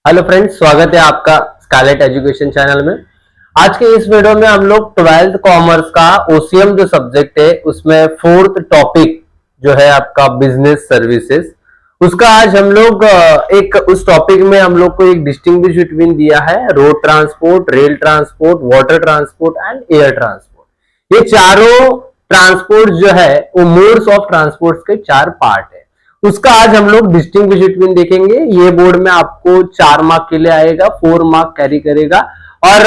Hello friends, स्वागत है आपका स्कारलेट एजुकेशन चैनल में। आज के इस वीडियो में हम लोग 12th कॉमर्स का ओसीएम जो सब्जेक्ट है उसमें फोर्थ टॉपिक जो है आपका बिजनेस सर्विसेज, उसका आज हम लोग एक उस टॉपिक में हम लोग को एक डिस्टिंग्विश बिटवीन दिया है road transport, rail transport, water transport and air transport. ये चारों ट्रांसपोर्ट जो है वो मोड्स ऑफ ट्रांसपोर्ट के चार पार्ट है। उसका आज हम लोग डिस्टिंग्विश बिटवीन देखेंगे। ये बोर्ड में आपको 4 मार्क के लिए आएगा, 4 मार्क कैरी करेगा और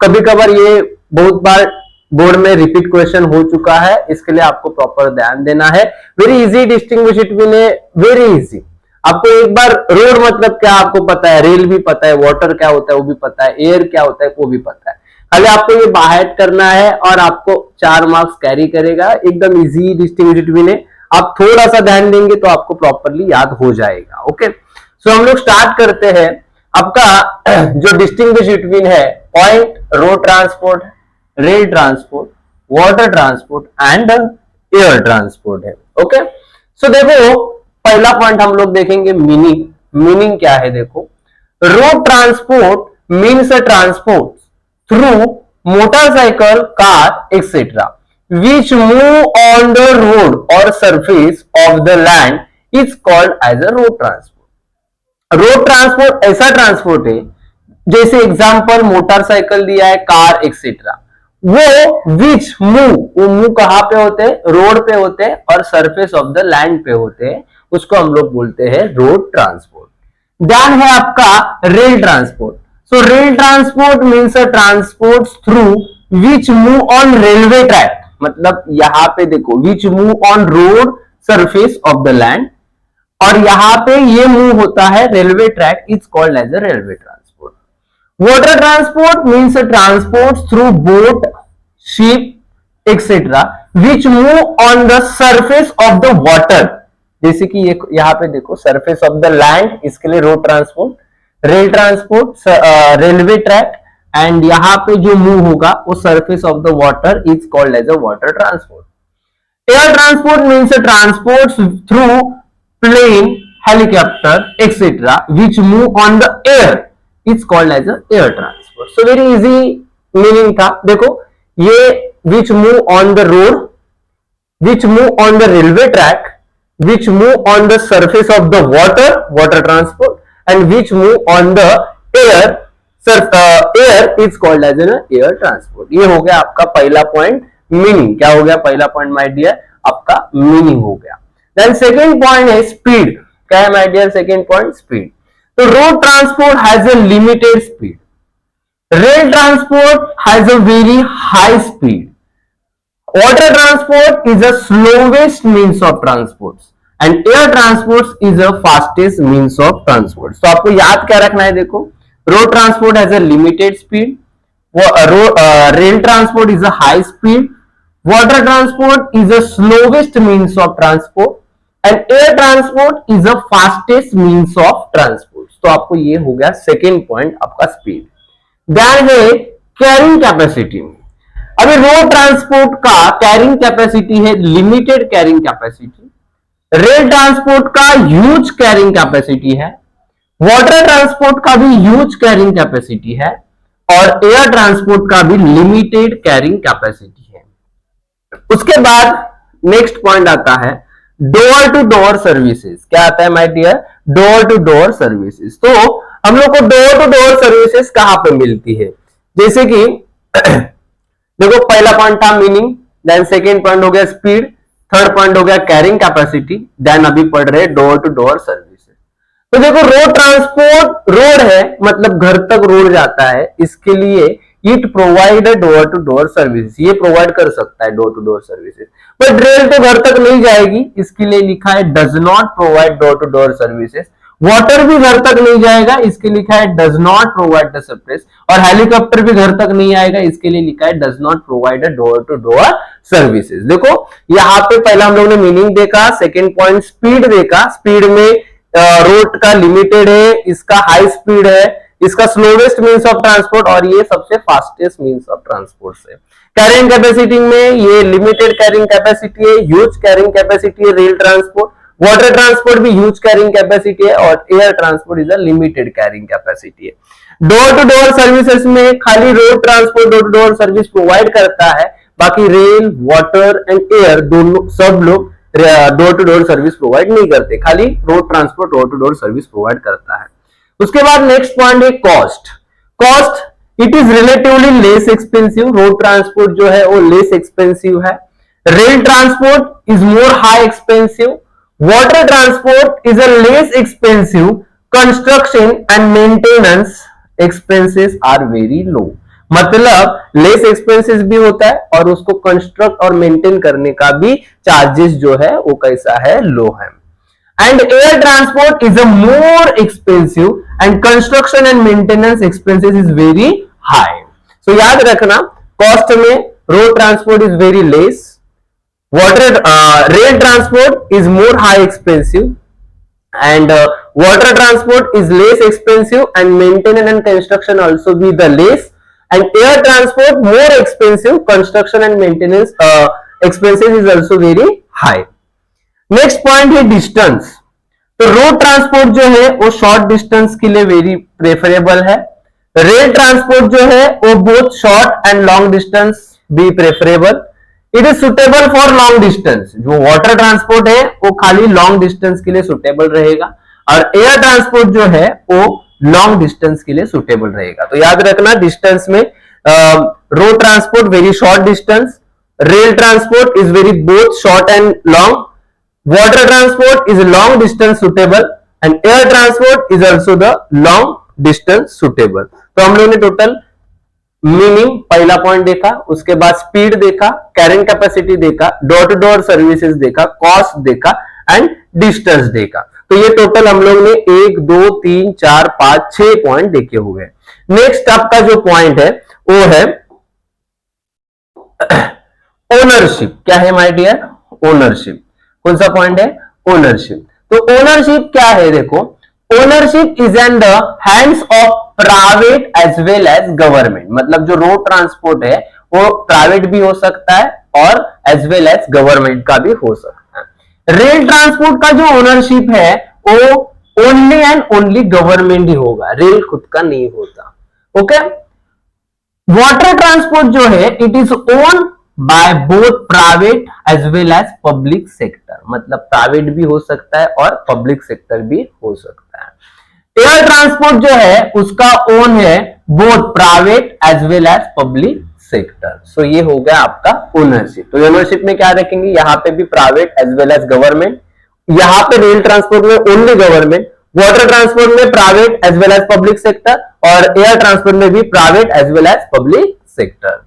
कभी कभार ये बहुत बार बोर्ड में रिपीट क्वेश्चन हो चुका है, इसके लिए आपको प्रॉपर ध्यान देना है। वेरी इजी डिस्टिंग्विश बिटवीन है, वेरी इजी। आपको एक बार रोड मतलब क्या आपको पता है, रेल भी पता है, वाटर क्या होता है वो भी पता है, एयर क्या होता है वो भी पता है। खाली आपको ये बाहर करना है और आपको 4 मार्क्स कैरी करेगा। एकदम इजी डिस्टिंग्विश बिटवीन है, आप थोड़ा सा ध्यान देंगे तो आपको प्रॉपरली याद हो जाएगा। ओके, सो हम लोग स्टार्ट करते हैं। आपका जो डिस्टिंग्विश बिटवीन है point road transport, rail transport, water transport and air transport है। ओके, सो देखो पहला पॉइंट हम लोग देखेंगे मीनिंग। मीनिंग क्या है देखो, road transport means a transport through motorcycle, car etcetera which move on the road or surface of the land is called as a road transport। Road transport ऐसा transport है, जैसे example motorcycle दिया है, car etcetera. वो which move, वो move कहां पे होते हैं, रोड पे होते हैं और सरफेस ऑफ द लैंड पे होते हैं, उसको हम लोग बोलते हैं रोड ट्रांसपोर्ट। ध्यान है आपका rail transport. So rail transport means a transport through which move on railway track, मतलब यहां पे देखो which move on road surface of the land, और यहां पे ये मूव होता है railway track, is called as a railway transport. Water transport means a transport through boat, ship etcetera which move on the surface of the water. जैसे कि ये यहां पे देखो सरफेस ऑफ द लैंड, इसके लिए road transport, rail transport railway track, and यहां पे जो मूव होगा वो surface of the water, is called as a water transport. Air transport means a transport through plane, helicopter etcetera which move on the air, is called as a air transport. So very easy meaning था। देखो ये which move on the road, which move on the railway track, which move on the surface of the water, water transport, and which move on the air, air is called as an air transport. ये हो गया आपका पहला point meaning. क्या हो गया पहला point my dear, आपका मीनिंग हो गया। देन सेकेंड पॉइंट है स्पीड। क्या है my dear second point, speed. तो road transport has a limited speed, rail transport has a very high speed, water transport is the slowest means of transport and air transport is the fastest means of transport। तो आपको याद क्या रखना है, देखो road transport has a limited speed, rail transport is a high speed, water transport is a slowest means of transport and air transport is a fastest means of transport. तो आपको ये हो गया सेकेंड पॉइंट आपका speed. ध्यान है carrying capacity में, अभी रोड ट्रांसपोर्ट का कैरिंग कैपेसिटी है limited carrying capacity, rail transport का ह्यूज कैरिंग कैपेसिटी है, वाटर ट्रांसपोर्ट का भी ह्यूज कैरिंग कैपेसिटी है और एयर ट्रांसपोर्ट का भी लिमिटेड कैरिंग कैपेसिटी है। उसके बाद नेक्स्ट पॉइंट आता है डोर टू डोर सर्विसेज। क्या आता है my dear, door to door services. तो हम लोग को डोर टू डोर सर्विसेज कहां पे मिलती है, जैसे कि देखो पहला पॉइंट था मीनिंग, देन सेकेंड पॉइंट हो गया स्पीड, थर्ड पॉइंट हो गया कैरिंग कैपेसिटी, देन अभी पढ़ रहे डोर टू डोर सर्विसेज। तो देखो रोड ट्रांसपोर्ट, रोड है मतलब घर तक रोड जाता है, इसके लिए it provide door to door services, ये प्रोवाइड कर सकता है door to door services. But rail तो घर तक नहीं जाएगी, इसके लिए लिखा है does not provide door to door services. Water भी घर तक नहीं जाएगा, इसके लिखा है does not provide the service, और हेलीकॉप्टर भी घर तक नहीं आएगा, इसके लिए लिखा है does not provide a door to door services. देखो यहाँ पे पहला हम लोग ने मीनिंग देखा, सेकेंड पॉइंट स्पीड देखा, स्पीड में रोड का लिमिटेड है, इसका हाई स्पीड है, इसका स्लोवेस्ट मीन्स ऑफ ट्रांसपोर्ट और ये सबसे फास्टेस्ट मीन्स ऑफ ट्रांसपोर्ट है। कैरिंग कैपेसिटी में ये लिमिटेड कैरिंग कैपेसिटी है, ह्यूज कैरिंग कैपेसिटी है रेल ट्रांसपोर्ट, वाटर ट्रांसपोर्ट भी ह्यूज कैरिंग कैपेसिटी है और air transport is a limited carrying capacity है। डोर टू डोर सर्विसेज में खाली road transport door to door service provide करता है, बाकी रेल, वाटर एंड एयर दोनों सब लोग door to door service provide नहीं करते, खाली road transport door to door service provide करता है। उसके बाद नेक्स्ट पॉइंट है cost. Cost it is relatively less expensive, road transport जो है वो लेस एक्सपेंसिव है। Rail transport is more high expensive, water transport is a less expensive, construction and maintenance expenses are very low. मतलब less expenses भी होता है और उसको कंस्ट्रक्ट और मेंटेन करने का भी चार्जेस जो है वो कैसा है, लो है। And air transport is a more expensive and construction and maintenance expenses is very high. So याद रखना, कॉस्ट में road transport is very less, water rail transport is more high expensive and water transport is less expensive and maintenance and construction also be the less, and air transport more expensive, construction and maintenance expenses is also very high. Next point है distance। तो road transport जो है वो short distance के लिए very preferable है, rail transport जो है वो both short and long distance भी preferable. It is suitable for long distance, जो वाटर ट्रांसपोर्ट है वो खाली लॉन्ग डिस्टेंस के लिए सुटेबल रहेगा और एयर ट्रांसपोर्ट जो है वो लॉन्ग डिस्टेंस के लिए सुटेबल रहेगा। तो याद रखना, डिस्टेंस में road transport very short distance, rail transport is very both short and long, water transport is long distance suitable and air transport is also the long distance suitable. तो हम लोगों ने टोटल मीनिंग पहला point देखा, उसके बाद speed देखा, carrying capacity देखा, डोर टू डोर सर्विसेज देखा, कॉस्ट देखा एंड डिस्टेंस देखा। तो ये टोटल हम लोग ने 1 2 3 4 5 6 पॉइंट देखे हुए हैं। नेक्स्ट आपका जो पॉइंट है वो है ओनरशिप। क्या है माय डियर? ओनरशिप। कौन सा पॉइंट है? ओनरशिप। तो ओनरशिप क्या है? देखो, ownership is in the hands of private as well as government. मतलब जो रोड ट्रांसपोर्ट है वो प्राइवेट भी हो सकता है और एज वेल एज गवर्नमेंट का भी हो सकता है। रेल ट्रांसपोर्ट का जो ओनरशिप है वो ओनली एंड ओनली गवर्नमेंट ही होगा, रेल खुद का नहीं होता। ओके। वाटर ट्रांसपोर्ट जो है it is own by both private as well as public sector, मतलब प्राइवेट भी हो सकता है और पब्लिक सेक्टर भी हो सकता है। एयर ट्रांसपोर्ट जो है उसका ओन है both private as well as public sector. So ये हो गया आपका ओनरशिप। तो ओनरशिप में क्या रखेंगे? यहाँ पे भी private as well as government, यहाँ पे रेल ट्रांसपोर्ट में ओनली गवर्नमेंट, वाटर ट्रांसपोर्ट में private as well as public sector और एयर ट्रांसपोर्ट में भी private as well as public sector.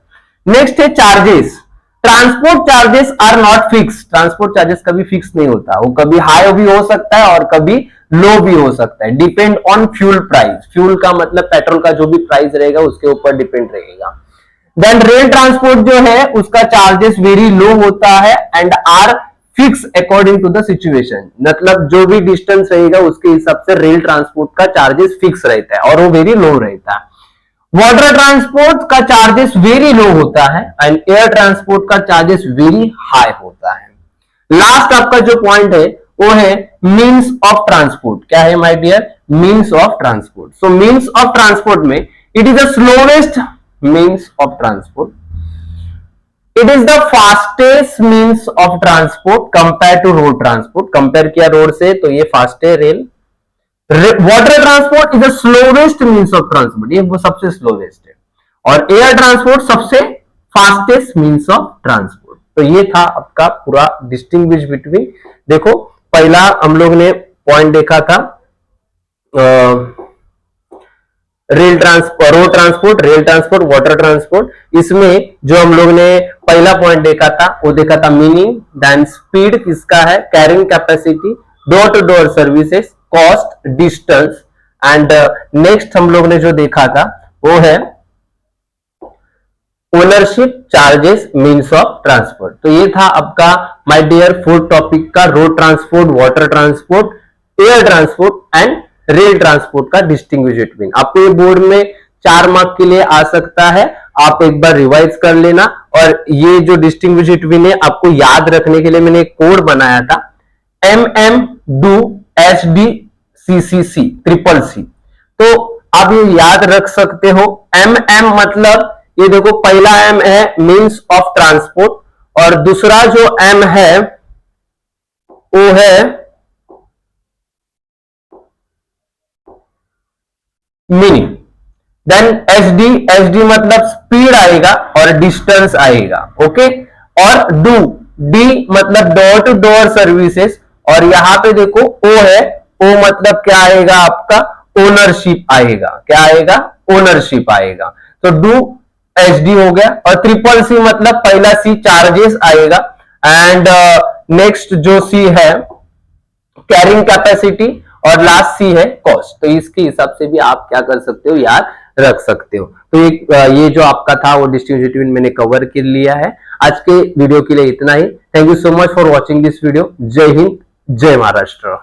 Next है charges. Transport charges are not fix. Transport charges कभी fix नहीं होता, वो कभी हाई भी हो सकता है और कभी लो भी हो सकता है, depend on fuel price. Fuel का मतलब पेट्रोल का जो भी प्राइस रहेगा उसके ऊपर डिपेंड रहेगा। देन रेल ट्रांसपोर्ट जो है उसका चार्जेस वेरी लो होता है and are fix according to the situation. मतलब जो भी डिस्टेंस रहेगा उसके हिसाब से रेल ट्रांसपोर्ट का चार्जेस फिक्स रहता है और वो वेरी लो रहता है। वाटर ट्रांसपोर्ट का चार्जेस वेरी लो होता है एंड एयर ट्रांसपोर्ट का चार्जेस वेरी हाई होता है। लास्ट आपका जो पॉइंट है वो है मीन्स ऑफ ट्रांसपोर्ट। क्या है my dear? Means of transport. So means of transport में it is the slowest means of transport, it is the fastest means of transport compare to road transport. Compare किया road से तो ये fast है rail. Water transport is the slowest means of transport, ये वो सबसे slowest है, और एयर ट्रांसपोर्ट सबसे फास्टेस्ट मीन्स ऑफ ट्रांसपोर्ट। तो ये था आपका पूरा डिस्टिंग्विश बिटवीन। देखो, पहला हम लोग ने पॉइंट देखा था road transport, rail transport, water transport. इसमें जो हम लोग ने पहला पॉइंट देखा था वो देखा था मीनिंग, देन स्पीड किसका है, carrying capacity, door to door services, cost, distance and next हम लोग ने जो देखा था वो है ownership, charges, means of transport. तो ये था आपका माय डियर 4 टॉपिक का road transport, water transport, air transport and rail transport का डिस्टिंग्विश बिटवीन। आपको ये बोर्ड में 4 मार्क के लिए आ सकता है, आप एक बार रिवाइज कर लेना। और ये जो डिस्टिंग्विश बिटवीन है आपको याद रखने के लिए मैंने एक कोड बनाया था, M M, do, H D, C C C, triple C. तो आप ये याद रख सकते हो। एम एम मतलब ये देखो, पहला एम है मीन्स ऑफ ट्रांसपोर्ट और दूसरा जो एम है वो है मीनिंग। देन एच डी मतलब स्पीड आएगा और डिस्टेंस आएगा। ओके। और डू, डी मतलब डोर टू डोर सर्विसेज और यहां पे देखो ओ है, ओ मतलब क्या आएगा आपका, ओनरशिप आएगा। क्या आएगा, ओनरशिप आएगा। तो डू एच डी हो गया। और ट्रिपल सी मतलब पहला सी चार्जेस आएगा एंड नेक्स्ट जो सी है कैरिंग कैपेसिटी और लास्ट सी है कॉस्ट। तो इसके हिसाब से भी आप क्या कर सकते हो, याद रख सकते हो। तो ये जो आपका था वो डिस्ट्रीब्यूशन मैंने कवर कर लिया है। आज के वीडियो के लिए इतना ही। Thank you so much for watching this video. जय हिंद, जय महाराष्ट्र।